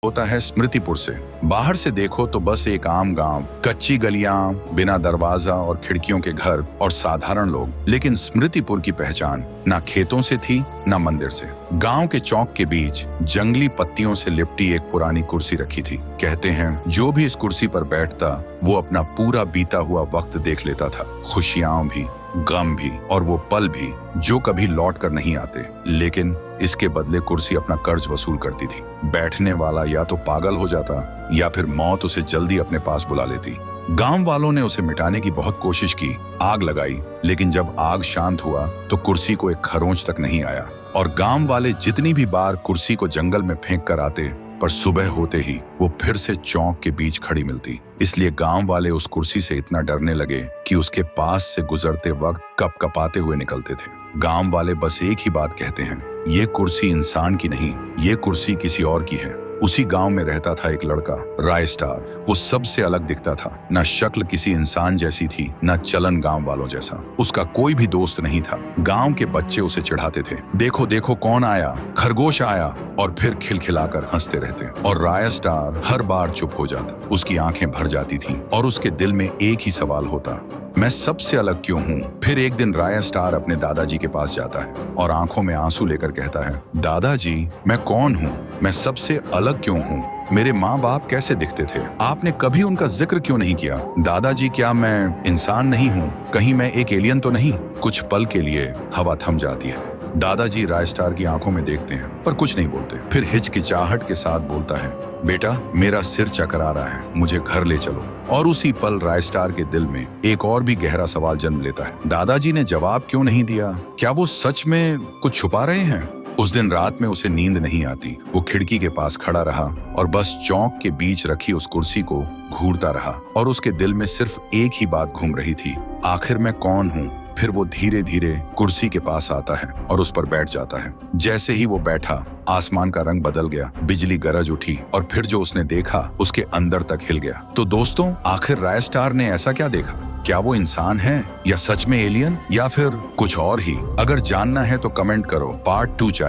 होता है स्मृतिपुर से। बाहर से देखो तो बस एक आम गांव, कच्ची गलियां, बिना दरवाजा और खिड़कियों के घर और साधारण लोग। लेकिन स्मृतिपुर की पहचान ना खेतों से थी ना मंदिर से। गांव के चौक के बीच जंगली पत्तियों से लिपटी एक पुरानी कुर्सी रखी थी। कहते हैं जो भी इस कुर्सी पर बैठता वो अपना पूरा बीता हुआ वक्त देख लेता था, खुशियां भी, गम भी और वो पल भी जो कभी लौट कर नहीं आते। लेकिन इसके बदले कुर्सी अपना कर्ज वसूल करती थी। बैठने वाला या तो पागल हो जाता या फिर मौत उसे जल्दी अपने पास बुला लेती। गांव वालों ने उसे मिटाने की बहुत कोशिश की, आग लगाई, लेकिन जब आग शांत हुआ तो कुर्सी को एक खरोंच तक नहीं आया। और गांव वाले जितनी भी बार कुर्सी को जंगल में फेंक कर आते, पर सुबह होते ही वो फिर से चौक के बीच खड़ी मिलती। इसलिए गांव वाले उस कुर्सी से इतना डरने लगे कि उसके पास से गुजरते वक्त कपकपाते हुए निकलते थे। गांव वाले बस एक ही बात कहते हैं, ये कुर्सी इंसान की नहीं, ये कुर्सी किसी और की है। उसी गांव में रहता था एक लड़का, राय स्टार। वो सबसे अलग दिखता था। न शक्ल किसी इंसान जैसी थी, न चलन गांव वालों जैसा। उसका कोई भी दोस्त नहीं था। गांव के बच्चे उसे चिढ़ाते थे, देखो देखो कौन आया, खरगोश आया, और फिर खिलखिलाकर हंसते रहते। और राय स्टार हर बार चुप हो जाता। उसकी आंखें भर जाती थीं और उसके दिल में एक ही सवाल होता, मैं सबसे अलग क्यों हूँ। फिर एक दिन राय स्टार अपने दादाजी के पास जाता है और आंखों में आंसू लेकर कहता है, दादाजी मैं कौन हूँ, मैं सबसे अलग क्यों हूँ, मेरे माँ बाप कैसे दिखते थे, आपने कभी उनका जिक्र क्यों नहीं किया। दादाजी क्या मैं इंसान नहीं हूँ, कहीं मैं एक एलियन तो नहीं। कुछ पल के लिए हवा थम जाती है। दादाजी राय स्टार की आंखों में देखते हैं पर कुछ नहीं बोलते। फिर हिचकिचाहट के साथ बोलता है, बेटा मेरा सिर चकरा रहा है, मुझे घर ले चलो। और उसी पल राय स्टार के दिल में एक और भी गहरा सवाल जन्म लेता है, दादाजी ने जवाब क्यों नहीं दिया, क्या वो सच में कुछ छुपा रहे हैं। उस दिन रात में उसे नींद नहीं आती। वो खिड़की के पास खड़ा रहा और बस चौक के बीच रखी उस कुर्सी को घूरता रहा। और उसके दिल में सिर्फ एक ही बात घूम रही थी, आखिर मैं कौन हूँ। फिर वो धीरे धीरे कुर्सी के पास आता है और उस पर बैठ जाता है। जैसे ही वो बैठा, आसमान का रंग बदल गया, बिजली गरज उठी और फिर जो उसने देखा उसके अंदर तक हिल गया। तो दोस्तों, आखिर राय स्टार ने ऐसा क्या देखा? क्या वो इंसान है या सच में एलियन या फिर कुछ और ही? अगर जानना है तो कमेंट करो। पार्ट 2 चाहिए।